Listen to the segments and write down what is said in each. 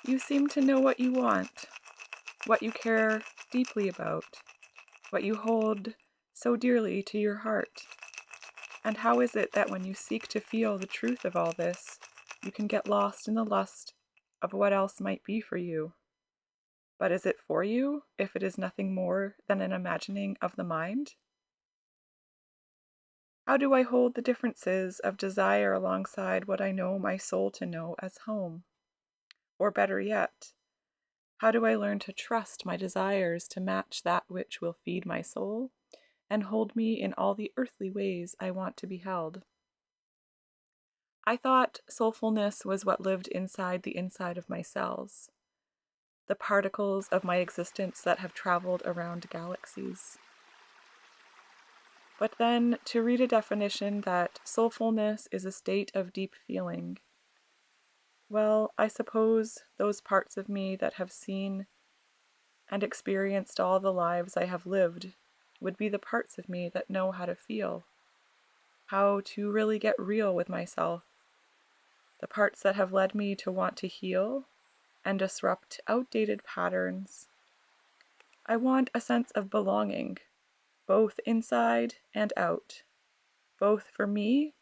You seem to know what you want, what you care deeply about, what you hold so dearly to your heart. And how is it that when you seek to feel the truth of all this, you can get lost in the lust of what else might be for you? But is it for you if it is nothing more than an imagining of the mind? How do I hold the differences of desire alongside what I know my soul to know as home? Or better yet, how do I learn to trust my desires to match that which will feed my soul and hold me in all the earthly ways I want to be held? I thought soulfulness was what lived inside the inside of my cells, the particles of my existence that have traveled around galaxies. But then to read a definition that soulfulness is a state of deep feeling, well, I suppose those parts of me that have seen and experienced all the lives I have lived would be the parts of me that know how to feel, how to really get real with myself, the parts that have led me to want to heal and disrupt outdated patterns. I want a sense of belonging, both inside and out, both for me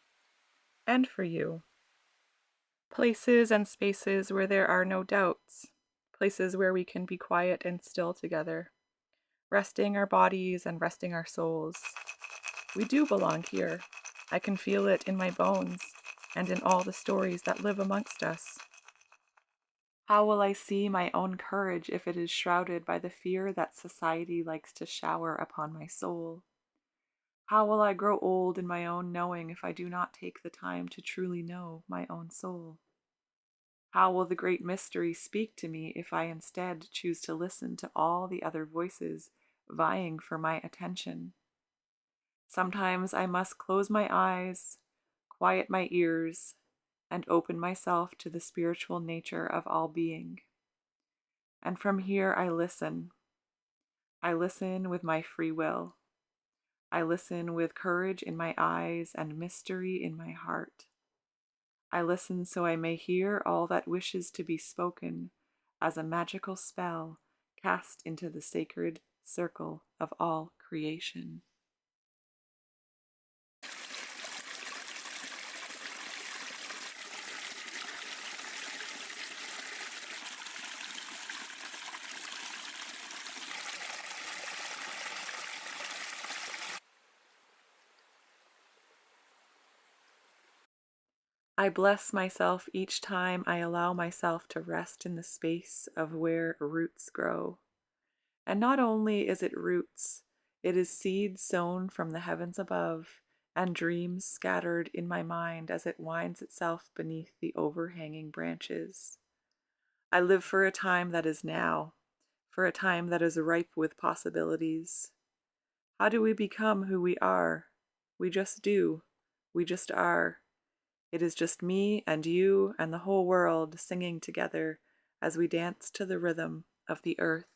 and for you. Places and spaces where there are no doubts, places where we can be quiet and still together, resting our bodies and resting our souls. We do belong here. I can feel it in my bones and in all the stories that live amongst us. How will I see my own courage if it is shrouded by the fear that society likes to shower upon my soul? How will I grow old in my own knowing if I do not take the time to truly know my own soul? How will the great mystery speak to me if I instead choose to listen to all the other voices vying for my attention? Sometimes I must close my eyes, quiet my ears, and open myself to the spiritual nature of all being. And from here I listen. I listen with my free will. I listen with courage in my eyes and mystery in my heart. I listen so I may hear all that wishes to be spoken as a magical spell cast into the sacred circle of all creation. I bless myself each time I allow myself to rest in the space of where roots grow. And not only is it roots, it is seeds sown from the heavens above and dreams scattered in my mind as it winds itself beneath the overhanging branches. I live for a time that is now, for a time that is ripe with possibilities. How do we become who we are? We just do. We just are. It is just me and you and the whole world singing together as we dance to the rhythm of the earth.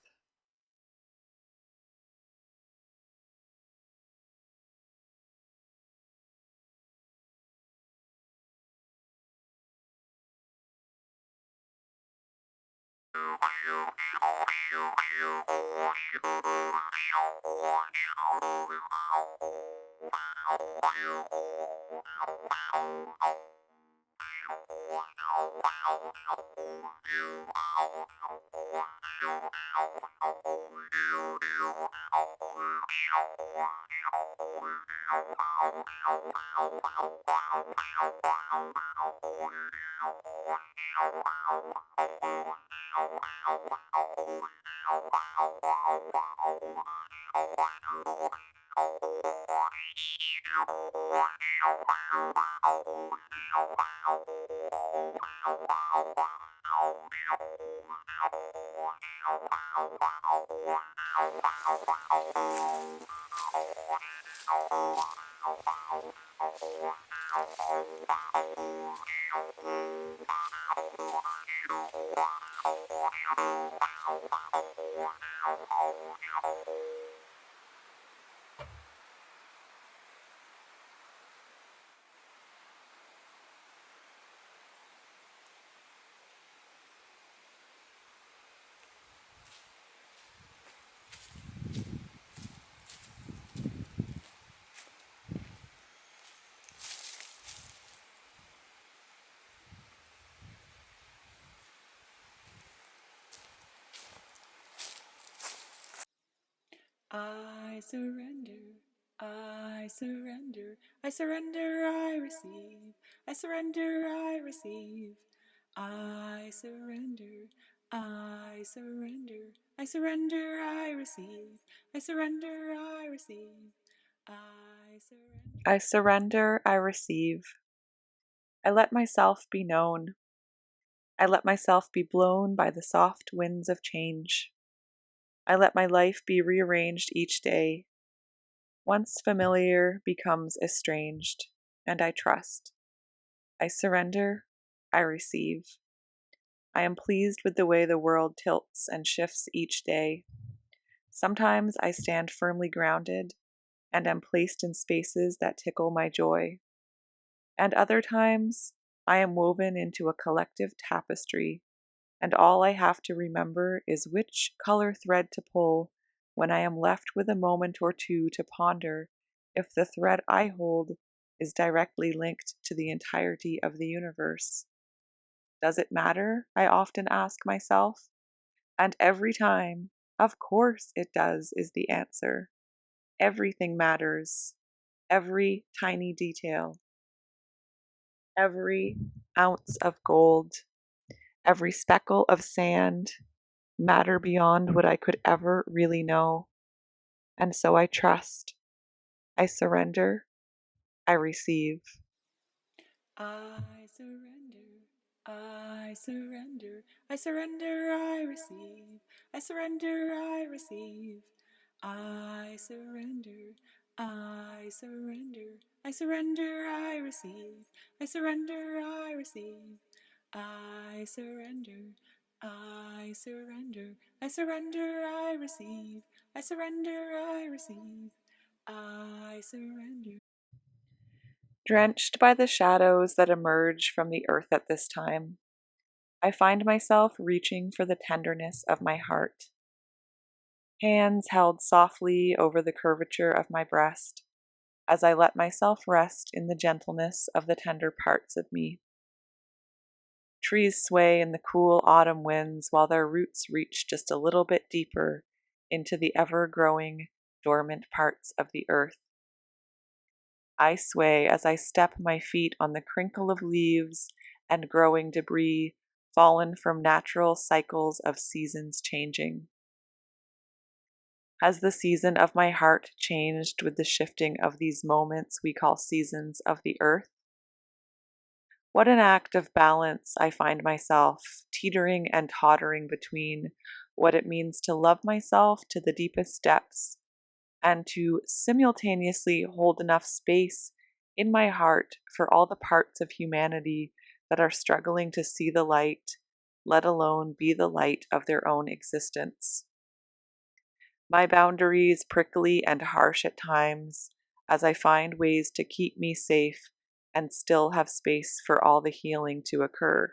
I surrender, I surrender, I surrender, I receive, I surrender, I receive, I surrender, I surrender, I surrender, I receive, I surrender, I receive, I surrender. I surrender, I receive. I let myself be known. I let myself be blown by the soft winds of change. I let my life be rearranged each day. Once familiar becomes estranged, and I trust. I surrender, I receive. I am pleased with the way the world tilts and shifts each day. Sometimes I stand firmly grounded and am placed in spaces that tickle my joy. And other times I am woven into a collective tapestry, and all I have to remember is which color thread to pull when I am left with a moment or two to ponder if the thread I hold is directly linked to the entirety of the universe. Does it matter? I often ask myself. And every time, of course it does, is the answer. Everything matters. Every tiny detail. Every ounce of gold. Every speckle of sand matter beyond what I could ever really know. And so I trust. I surrender. I receive. I surrender. I surrender. I surrender. I receive. I surrender. I receive. I surrender. I surrender. I surrender. I receive. I surrender. I receive. I surrender. I surrender. I surrender. I receive. I surrender. I receive. I surrender. Drenched by the shadows that emerge from the earth at this time, I find myself reaching for the tenderness of my heart. Hands held softly over the curvature of my breast as I let myself rest in the gentleness of the tender parts of me. Trees sway in the cool autumn winds while their roots reach just a little bit deeper into the ever-growing, dormant parts of the earth. I sway as I step my feet on the crinkle of leaves and growing debris fallen from natural cycles of seasons changing. Has the season of my heart changed with the shifting of these moments we call seasons of the earth? What an act of balance I find myself teetering and tottering between what it means to love myself to the deepest depths and to simultaneously hold enough space in my heart for all the parts of humanity that are struggling to see the light, let alone be the light of their own existence. My boundaries prickly and harsh at times as I find ways to keep me safe and still have space for all the healing to occur.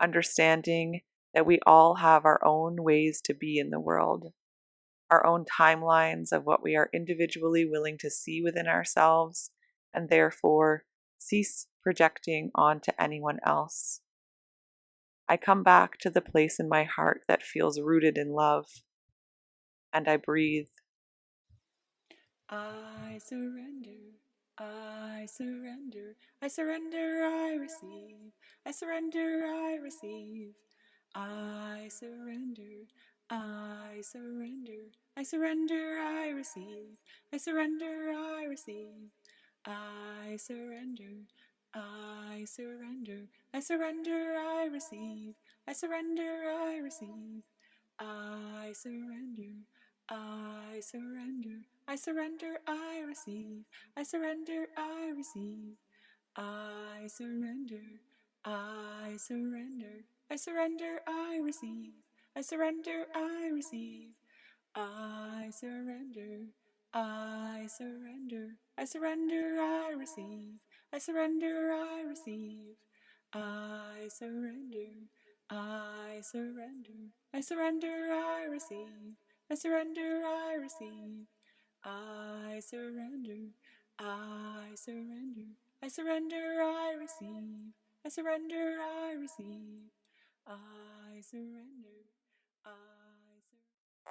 Understanding that we all have our own ways to be in the world, our own timelines of what we are individually willing to see within ourselves, and therefore cease projecting onto anyone else. I come back to the place in my heart that feels rooted in love, and I breathe. I surrender. I surrender. I surrender. I receive. I surrender. I receive. I surrender. I surrender. I surrender. I receive. I surrender. I receive. I surrender. I surrender. I surrender. I receive. I surrender. I receive. I surrender. I surrender. I surrender. I receive. I surrender. I receive. I surrender. I surrender. I surrender. I receive. I surrender. I receive. I surrender. I surrender. I surrender. I receive. I surrender. I receive. I surrender. I surrender. I surrender. I receive. I surrender. I receive. I surrender. I surrender. I surrender. I receive. I surrender. I receive. I surrender. I surrender.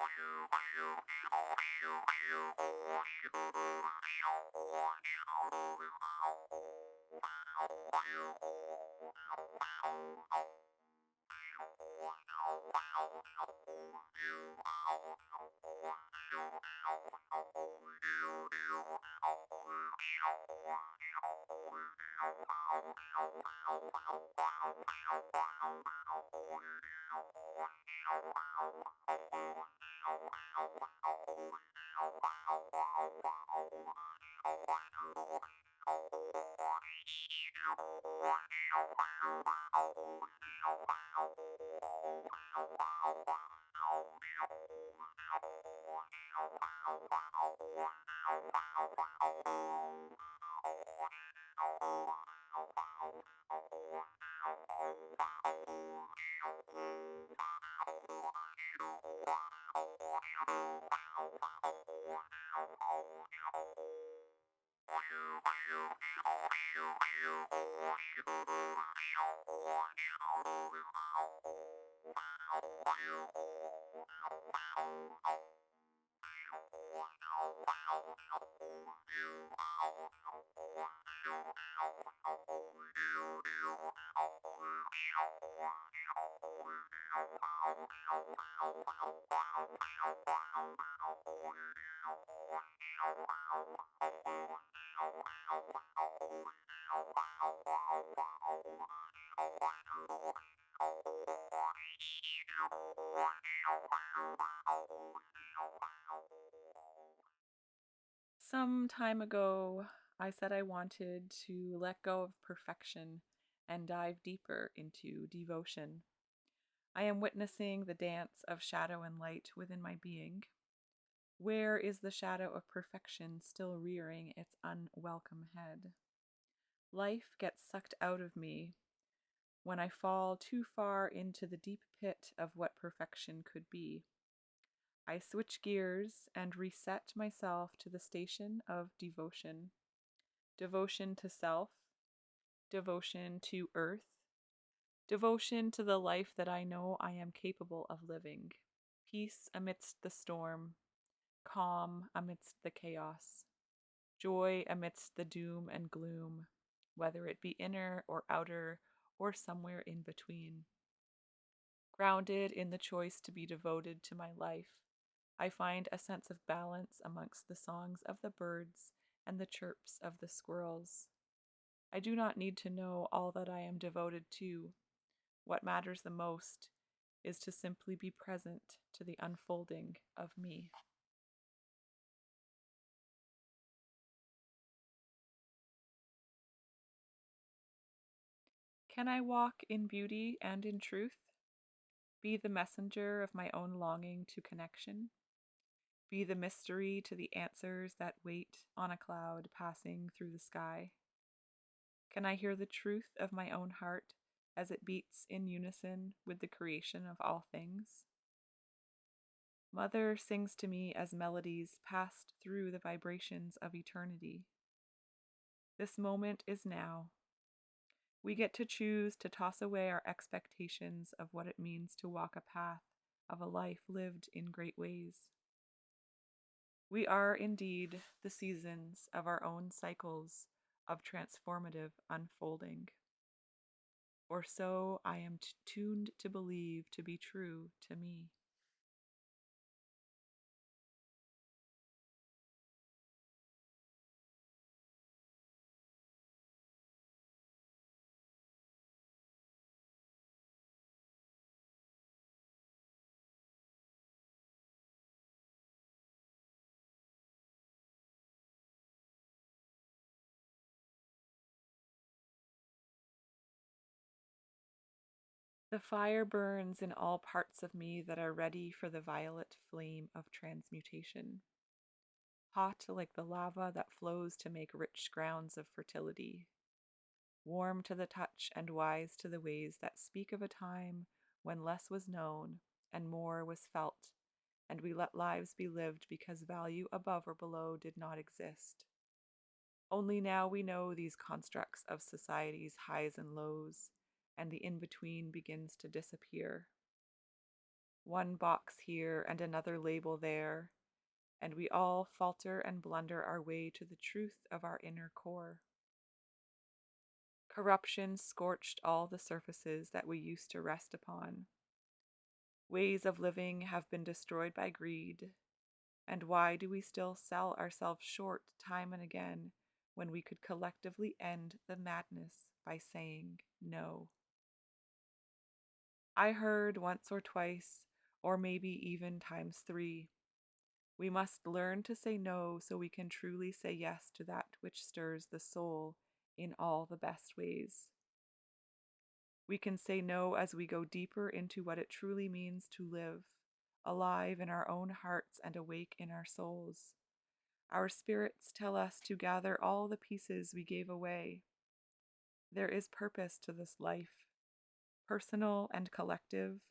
Some time ago, I said I wanted to let go of perfection and dive deeper into devotion. I am witnessing the dance of shadow and light within my being. Where is the shadow of perfection still rearing its unwelcome head? Life gets sucked out of me when I fall too far into the deep pit of what perfection could be. I switch gears and reset myself to the station of devotion. Devotion to self, devotion to earth, devotion to the life that I know I am capable of living. Peace amidst the storm, calm amidst the chaos, joy amidst the doom and gloom, whether it be inner or outer or somewhere in between. Grounded in the choice to be devoted to my life, I find a sense of balance amongst the songs of the birds and the chirps of the squirrels. I do not need to know all that I am devoted to. What matters the most is to simply be present to the unfolding of me. Can I walk in beauty and in truth? Be the messenger of my own longing to connection? Be the mystery to the answers that wait on a cloud passing through the sky? Can I hear the truth of my own heart as it beats in unison with the creation of all things? Mother sings to me as melodies passed through the vibrations of eternity. This moment is now. We get to choose to toss away our expectations of what it means to walk a path of a life lived in great ways. We are indeed the seasons of our own cycles of transformative unfolding. Or so I am tuned to believe to be true to me. The fire burns in all parts of me that are ready for the violet flame of transmutation, hot like the lava that flows to make rich grounds of fertility, warm to the touch and wise to the ways that speak of a time when less was known and more was felt, and we let lives be lived because value above or below did not exist. Only now we know these constructs of society's highs and lows, and the in-between begins to disappear. one box here and another label there, and we all falter and blunder our way to the truth of our inner core. Corruption scorched all the surfaces that we used to rest upon. Ways of living have been destroyed by greed. And why do we still sell ourselves short time and again when we could collectively end the madness by saying no? I heard once or twice, or maybe even times 3, we must learn to say no so we can truly say yes to that which stirs the soul in all the best ways. We can say no as we go deeper into what it truly means to live, alive in our own hearts and awake in our souls. Our spirits tell us to gather all the pieces we gave away. There is purpose to this life, personal and collective.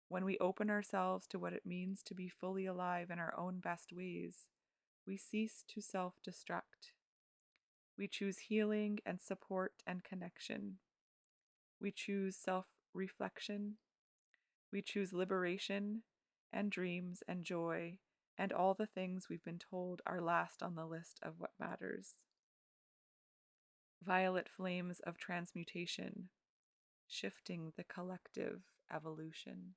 When we open ourselves to what it means to be fully alive in our own best ways, we cease to self-destruct. We choose healing and support and connection. We choose self-reflection. We choose liberation and dreams and joy and all the things we've been told are last on the list of what matters. Violet flames of transmutation, shifting the collective evolution.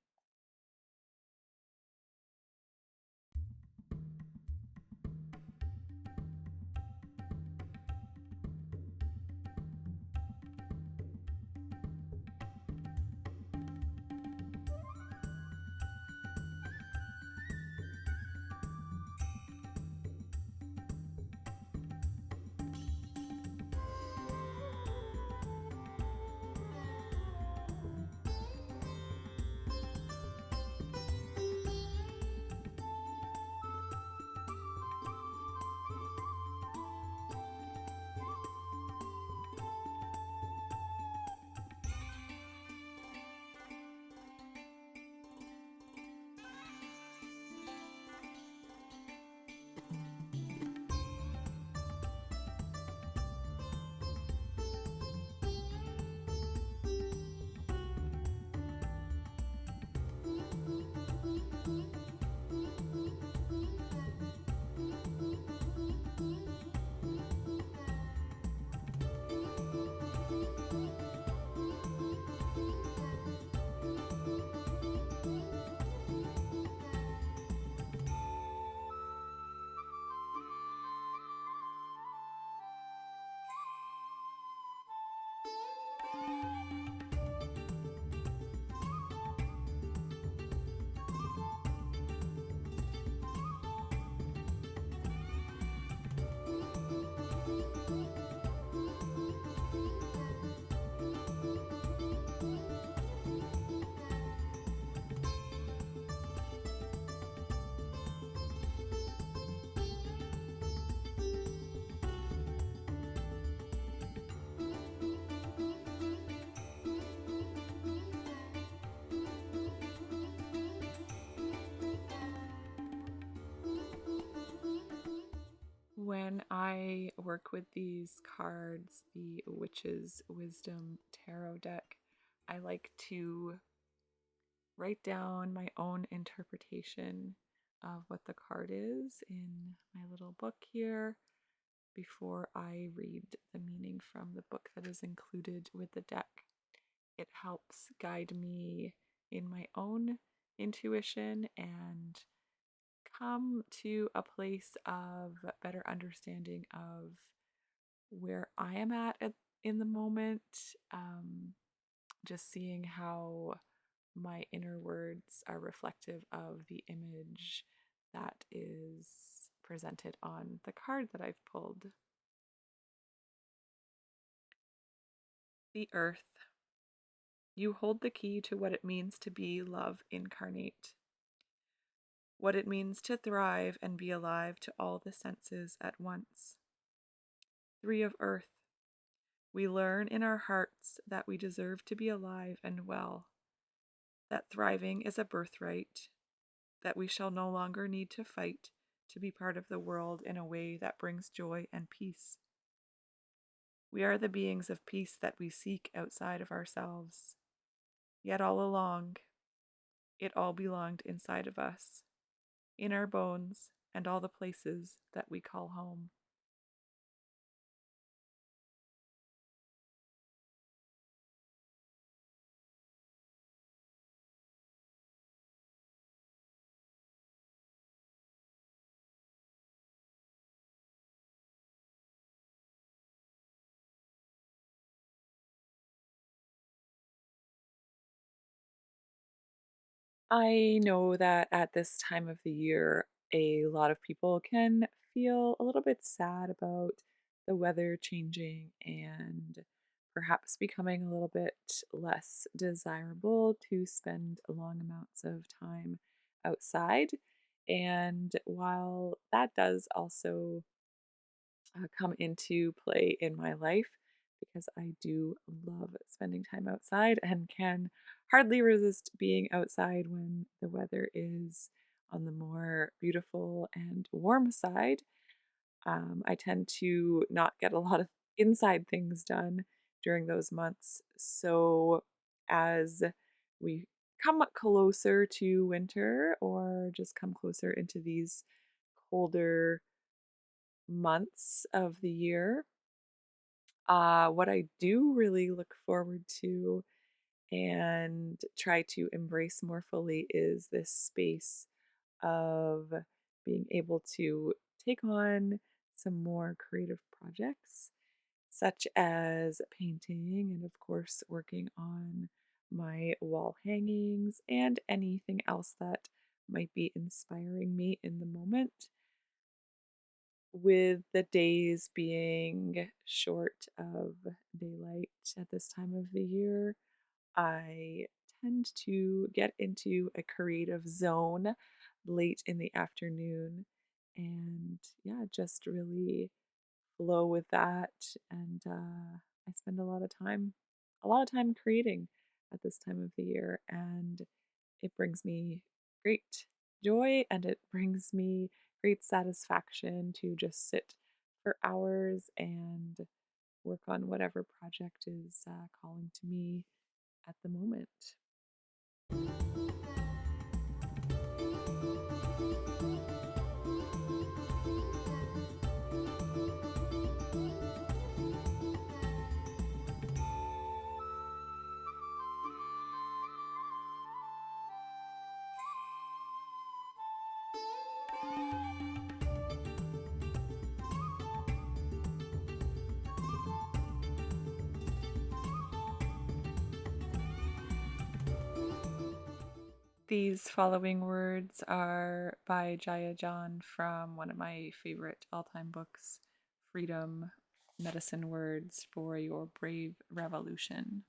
When I work with these cards, the Witch's Wisdom Tarot deck, I like to write down my own interpretation of what the card is in my little book here before I read the meaning from the book that is included with the deck. It helps guide me in my own intuition and come to a place of better understanding of where I am at in the moment. Just seeing how my inner words are reflective of the image that is presented on the card that I've pulled. The Earth. You hold the key to what it means to be love incarnate. What it means to thrive and be alive to all the senses at once. 3 of Earth. We learn in our hearts that we deserve to be alive and well, that thriving is a birthright, that we shall no longer need to fight to be part of the world in a way that brings joy and peace. We are the beings of peace that we seek outside of ourselves. Yet all along, It all belonged inside of us, in our bones, and all the places that we call home. I know that at this time of the year, a lot of people can feel a little bit sad about the weather changing and perhaps becoming a little bit less desirable to spend long amounts of time outside. And while that does also come into play in my life, because I do love spending time outside and can hardly resist being outside when the weather is on the more beautiful and warm side. I tend to not get a lot of inside things done during those months. So as we come closer to winter or just come closer into these colder months of the year, what I do really look forward to and try to embrace more fully is this space of being able to take on some more creative projects, such as painting and, of course, working on my wall hangings and anything else that might be inspiring me in the moment. With the days being short of daylight at this time of the year, I tend to get into a creative zone late in the afternoon and yeah, just really flow with that. And I spend a lot of time creating at this time of the year, and it brings me great joy and it brings me great satisfaction to just sit for hours and work on whatever project is calling to me at the moment. These following words are by Jaya John from one of my favorite all time books, Freedom Medicine Words for Your Brave Revolution.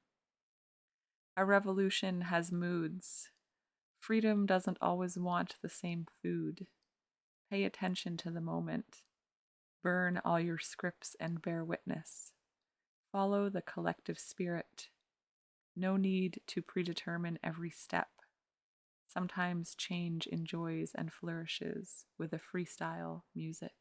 A revolution has moods. Freedom doesn't always want the same food. Pay attention to the moment. Burn all your scripts and bear witness. Follow the collective spirit. No need to predetermine every step. Sometimes change enjoys and flourishes with a freestyle music.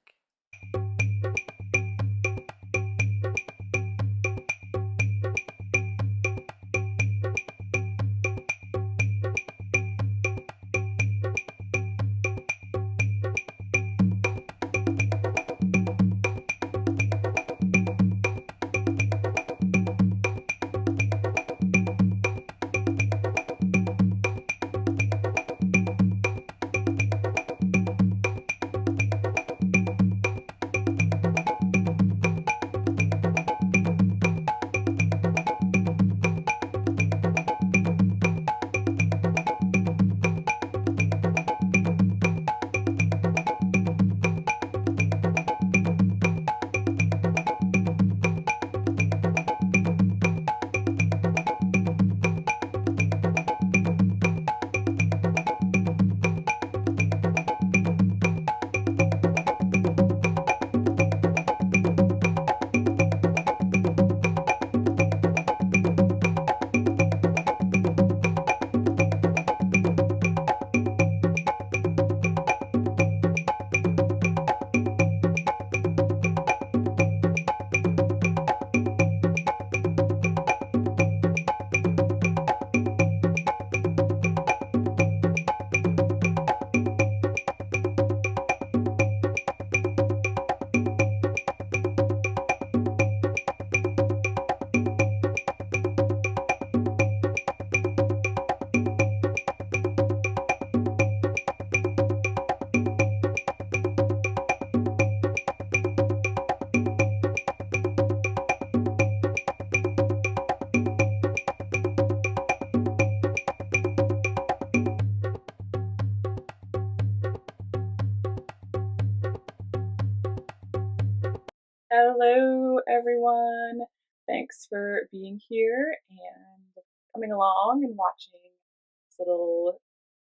Hello, everyone. Thanks for being here and coming along and watching this little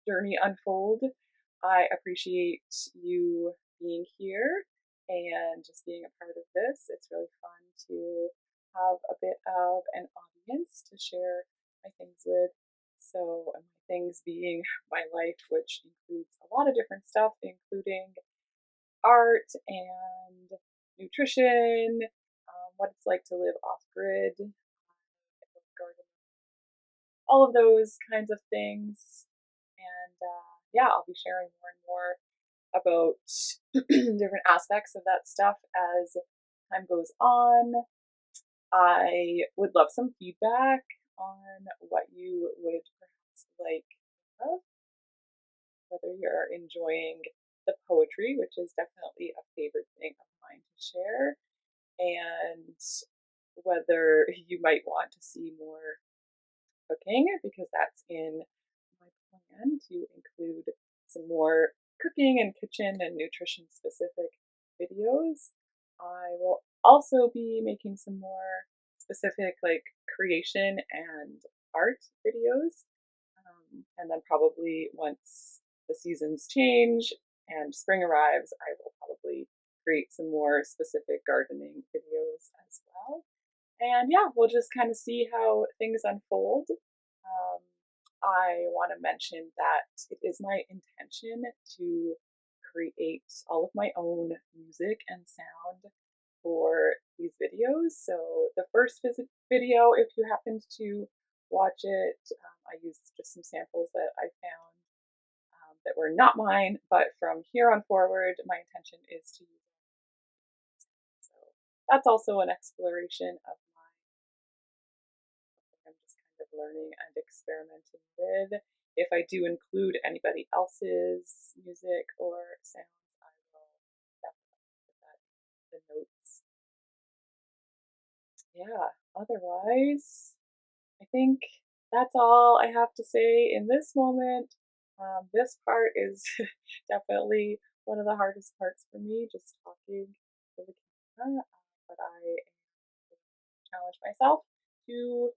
journey unfold. I appreciate you being here and just being a part of this. It's really fun to have a bit of an audience to share my things with. So, my things being my life, which includes a lot of different stuff, including art and nutrition, what it's like to live off grid, garden, all of those kinds of things. And yeah, I'll be sharing more and more about different aspects of that stuff as time goes on. I would love some feedback on what you would perhaps like, whether you're enjoying the poetry, which is definitely a favorite thing of mine to share, and whether you might want to see more cooking, because that's in my plan to include some more cooking and kitchen and nutrition specific videos. I will also be making some more specific like creation and art videos. And then probably once the seasons change and spring arrives, I will probably create some more specific gardening videos as well. And yeah, we'll just kind of see how things unfold. I want to mention that it is my intention to create all of my own music and sound for these videos. So the first video, if you happened to watch it, I used just some samples that I found that were not mine, but from here on forward, my intention is to use it. So that's also an exploration of I'm just kind of learning and experimenting with. If I do include anybody else's music or sounds, I will definitely put that in the notes. Yeah, otherwise, I think that's all I have to say in this moment. This part is definitely one of the hardest parts for me, just talking to the camera, but I challenge myself to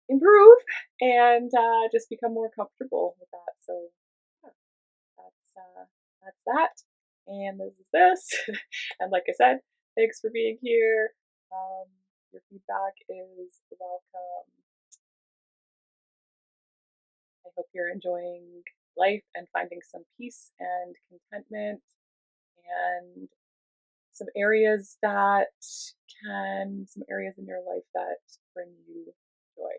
improve and just become more comfortable with that. So yeah, that's that, and this is this. And like I said, thanks for being here. Your feedback is welcome. I hope you're enjoying life and finding some peace and contentment and some areas in your life that bring you joy.